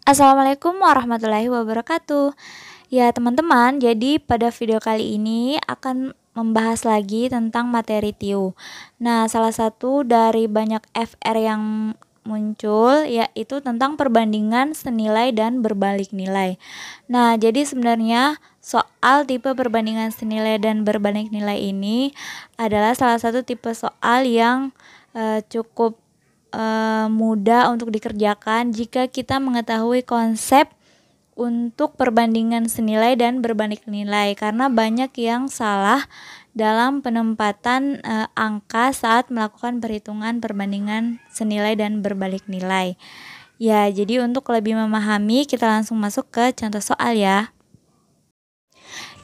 Assalamualaikum warahmatullahi wabarakatuh. Ya teman-teman, jadi pada video kali ini akan membahas lagi tentang materi TIU. Nah, salah satu dari banyak FR yang muncul yaitu tentang perbandingan senilai dan berbalik nilai. Nah, jadi sebenarnya soal tipe perbandingan senilai dan berbalik nilai ini adalah salah satu tipe soal yang cukup mudah untuk dikerjakan jika kita mengetahui konsep untuk perbandingan senilai dan berbalik nilai, karena banyak yang salah dalam penempatan angka saat melakukan perhitungan perbandingan senilai dan berbalik nilai. Ya, jadi untuk lebih memahami kita langsung masuk ke contoh soal ya.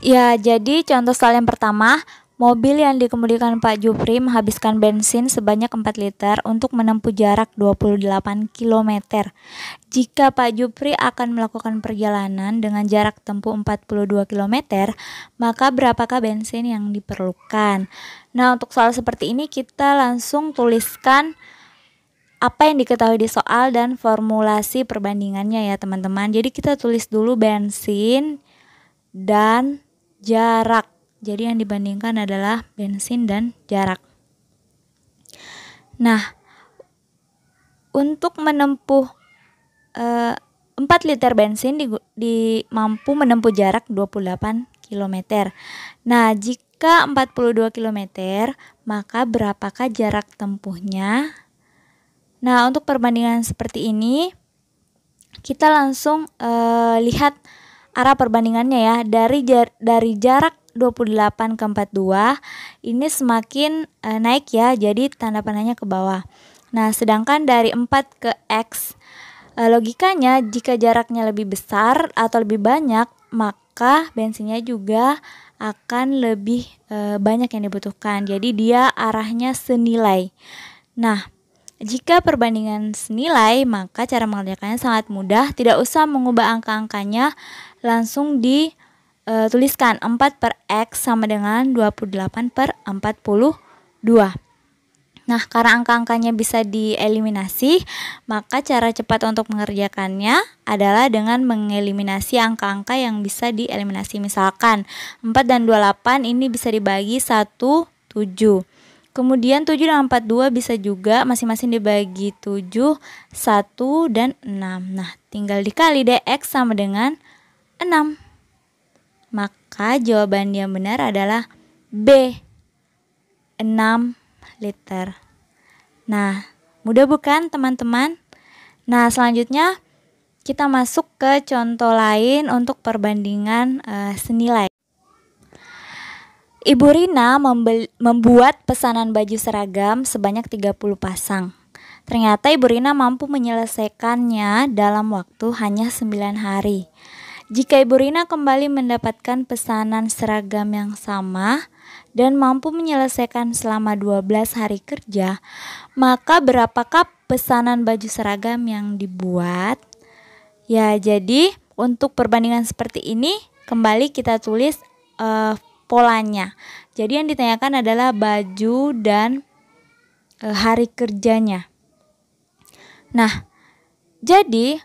Ya, jadi contoh soal yang pertama, mobil yang dikemudikan Pak Jupri menghabiskan bensin sebanyak 4 liter untuk menempuh jarak 28 km. Jika Pak Jupri akan melakukan perjalanan dengan jarak tempuh 42 km, maka berapakah bensin yang diperlukan? Nah, untuk soal seperti ini kita langsung tuliskan apa yang diketahui di soal dan formulasi perbandingannya ya teman-teman. Jadi kita tulis dulu bensin dan jarak. Jadi yang dibandingkan adalah bensin dan jarak. Nah, untuk menempuh 4 liter bensin mampu menempuh jarak 28 km. Nah, jika 42 km, maka berapakah jarak tempuhnya? Nah, untuk perbandingan seperti ini, kita langsung lihat arah perbandingannya ya. Dari jarak 28 ke 42 ini semakin naik ya, jadi tanda panahnya ke bawah. Nah, sedangkan dari 4 ke X, logikanya jika jaraknya lebih besar atau lebih banyak, maka bensinnya juga akan lebih banyak yang dibutuhkan. Jadi dia arahnya senilai. Nah, jika perbandingan senilai, maka cara mengerjakannya sangat mudah. Tidak usah mengubah angka-angkanya, langsung dituliskan 4 per X sama dengan 28 per 42. Nah, karena angka-angkanya bisa dieliminasi, maka cara cepat untuk mengerjakannya adalah dengan mengeliminasi angka-angka yang bisa dieliminasi. Misalkan 4 dan 28 ini bisa dibagi 1, 7. Kemudian 7 dan 42 bisa juga masing-masing dibagi 7, 1, dan 6. Nah, tinggal dikali deh, X sama dengan 6. Maka jawaban yang benar adalah B, 6 liter. Nah, mudah bukan teman-teman? Nah, selanjutnya kita masuk ke contoh lain untuk perbandingan senilai. Ibu Rina membuat pesanan baju seragam sebanyak 30 pasang. Ternyata Ibu Rina mampu menyelesaikannya dalam waktu hanya 9 hari. Jika Ibu Rina kembali mendapatkan pesanan seragam yang sama dan mampu menyelesaikan selama 12 hari kerja, maka berapakah pesanan baju seragam yang dibuat? Ya, jadi untuk perbandingan seperti ini kembali kita tulis polanya. Jadi yang ditanyakan adalah baju dan hari kerjanya. Nah, jadi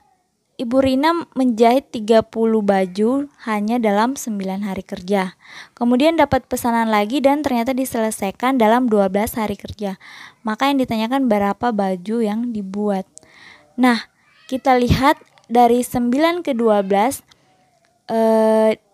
Ibu Rina menjahit 30 baju hanya dalam 9 hari kerja. Kemudian dapat pesanan lagi dan ternyata diselesaikan dalam 12 hari kerja. Maka yang ditanyakan berapa baju yang dibuat. Nah, kita lihat dari 9 ke 12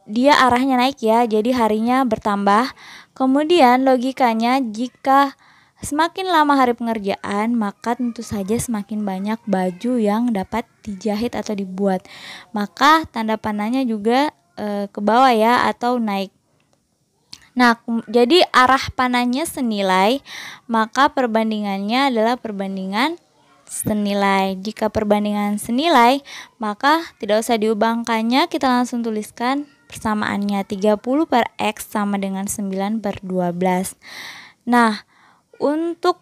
dia arahnya naik ya, jadi harinya bertambah. Kemudian logikanya jika semakin lama hari pengerjaan, maka tentu saja semakin banyak baju yang dapat dijahit atau dibuat. Maka tanda panahnya juga ke bawah ya, atau naik. Nah, jadi arah panahnya senilai, maka perbandingannya adalah perbandingan senilai. Jika perbandingan senilai, maka tidak usah diubah angkanya, kita langsung tuliskan persamaannya. 30 per X sama dengan 9 per 12. Nah, untuk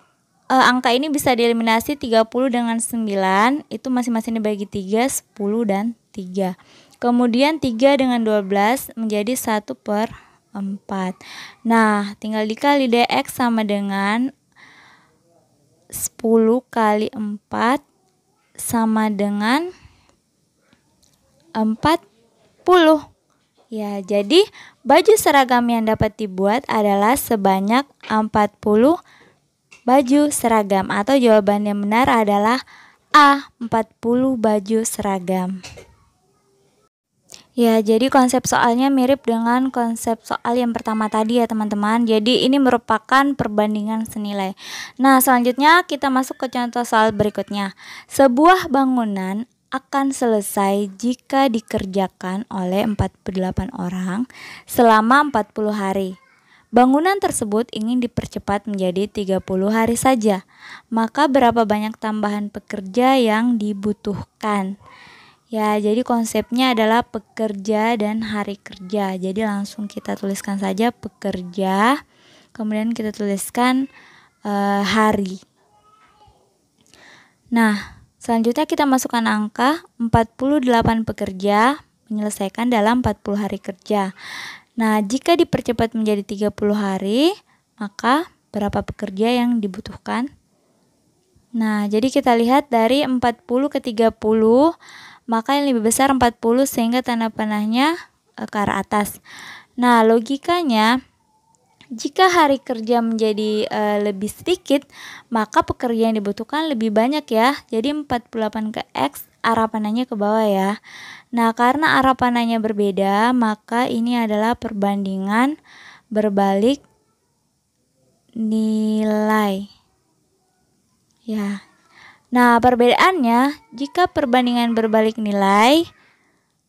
angka ini bisa dieliminasi. 30 dengan 9 itu masing-masing dibagi 3, 10 dan 3. Kemudian 3 dengan 12 menjadi 1 per 4. Nah, tinggal dikali deh, X sama dengan 10 kali 4 sama dengan 40. Ya, jadi baju seragam yang dapat dibuat adalah sebanyak 40 baju seragam, atau jawaban yang benar adalah A, 40 baju seragam. Ya, jadi konsep soalnya mirip dengan konsep soal yang pertama tadi ya teman-teman. Jadi ini merupakan perbandingan senilai. Nah, selanjutnya kita masuk ke contoh soal berikutnya. Sebuah bangunan akan selesai jika dikerjakan oleh 48 orang selama 40 hari. Bangunan tersebut ingin dipercepat menjadi 30 hari saja. Maka berapa banyak tambahan pekerja yang dibutuhkan? Ya, jadi konsepnya adalah pekerja dan hari kerja. Jadi langsung kita tuliskan saja pekerja, kemudian kita tuliskan hari. Nah, selanjutnya kita masukkan angka 48 pekerja menyelesaikan dalam 40 hari kerja. Nah, jika dipercepat menjadi 30 hari, maka berapa pekerja yang dibutuhkan? Nah, jadi kita lihat dari 40 ke 30, maka yang lebih besar 40 sehingga tanda panahnya ke arah atas. Nah, logikanya jika hari kerja menjadi lebih sedikit, maka pekerja yang dibutuhkan lebih banyak ya. Jadi 48 ke X, arah panahnya ke bawah ya. Nah, karena arah panahnya berbeda, maka ini adalah perbandingan berbalik nilai. Ya. Nah, perbedaannya, jika perbandingan berbalik nilai,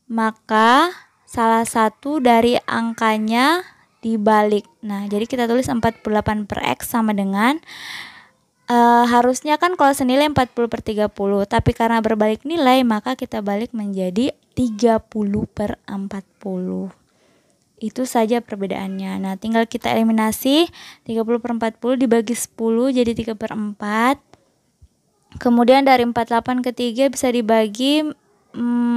maka salah satu dari angkanya dibalik. Nah, jadi kita tulis 48 per X sama dengan harusnya kan kalau senilai 40 per 30, tapi karena berbalik nilai, maka kita balik menjadi 30 per 40. Itu saja perbedaannya. Nah, tinggal kita eliminasi. 30 per 40 dibagi 10 jadi 3 per 4. Kemudian dari 48 ke 3 bisa dibagi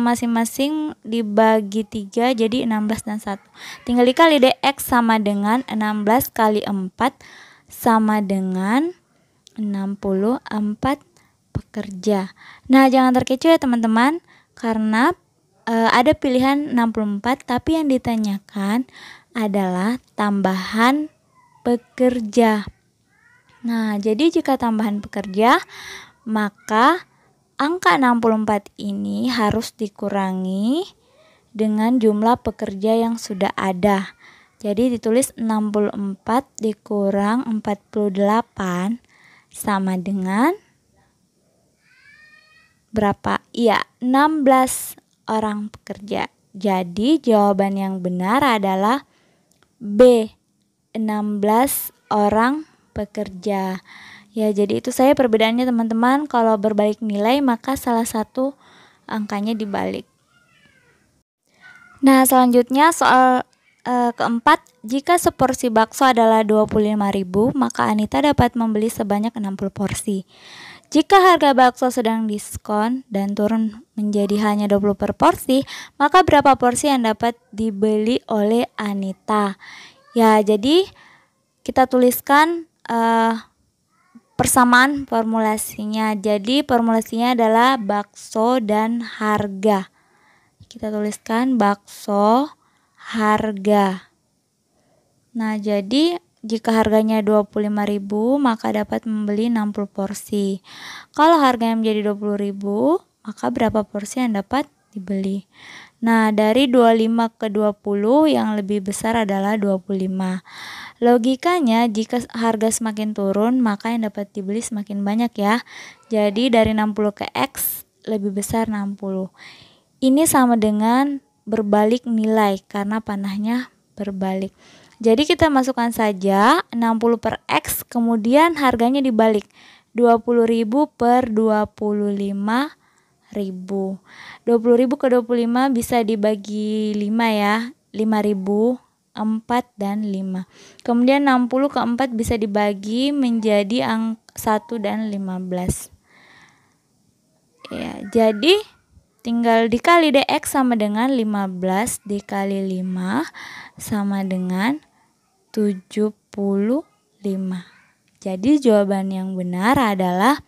masing-masing dibagi 3 jadi 16 dan 1. Tinggal dikali deh, X sama dengan 16 kali 4 sama dengan 64 pekerja. Nah, jangan terkecoh ya teman-teman, karena ada pilihan 64 tapi yang ditanyakan adalah tambahan pekerja. Nah, jadi jika tambahan pekerja, maka angka 64 ini harus dikurangi dengan jumlah pekerja yang sudah ada. Jadi ditulis 64 dikurang 48 sama dengan berapa? Iya, 16 orang pekerja. Jadi jawaban yang benar adalah B, 16 orang pekerja. Ya, jadi itu saya perbedaannya teman-teman. Kalau berbalik nilai maka salah satu angkanya dibalik. Nah, selanjutnya soal keempat, jika seporsi bakso adalah 25.000, maka Anita dapat membeli sebanyak 60 porsi. Jika harga bakso sedang diskon dan turun menjadi hanya 20 per porsi, maka berapa porsi yang dapat dibeli oleh Anita? Ya, jadi kita tuliskan persamaan formulasinya. Jadi formulasinya adalah bakso dan harga. Kita tuliskan bakso harga. Nah, jadi jika harganya 25.000, maka dapat membeli 60 porsi. Kalau harganya menjadi 20.000, maka berapa porsi yang dapat dibeli? Nah, dari 25 ke 20 yang lebih besar adalah 25. Logikanya jika harga semakin turun, maka yang dapat dibeli semakin banyak ya. Jadi dari 60 ke X lebih besar 60. Ini sama dengan berbalik nilai karena panahnya berbalik. Jadi kita masukkan saja 60 per X, kemudian harganya dibalik. 20.000 per 25.000. 20.000 ke 25 bisa dibagi 5 ya. 5.000, 4 dan 5. Kemudian 60 ke 4 bisa dibagi menjadi 1 dan 15. Ya, jadi tinggal dikali deh, X sama dengan 15 dikali 5 sama dengan 75. Jadi jawaban yang benar adalah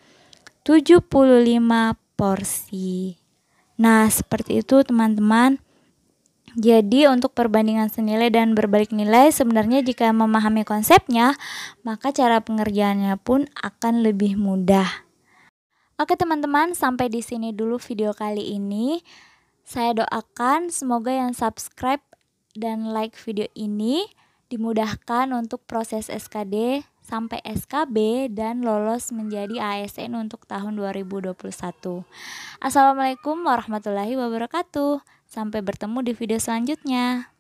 75 porsi. Nah, seperti itu teman-teman. Jadi untuk perbandingan senilai dan berbalik nilai sebenarnya jika memahami konsepnya, maka cara pengerjaannya pun akan lebih mudah. Oke teman-teman, sampai di sini dulu video kali ini. Saya doakan semoga yang subscribe dan like video ini dimudahkan untuk proses SKD sampai SKB dan lolos menjadi ASN untuk tahun 2021. Assalamualaikum warahmatullahi wabarakatuh. Sampai bertemu di video selanjutnya.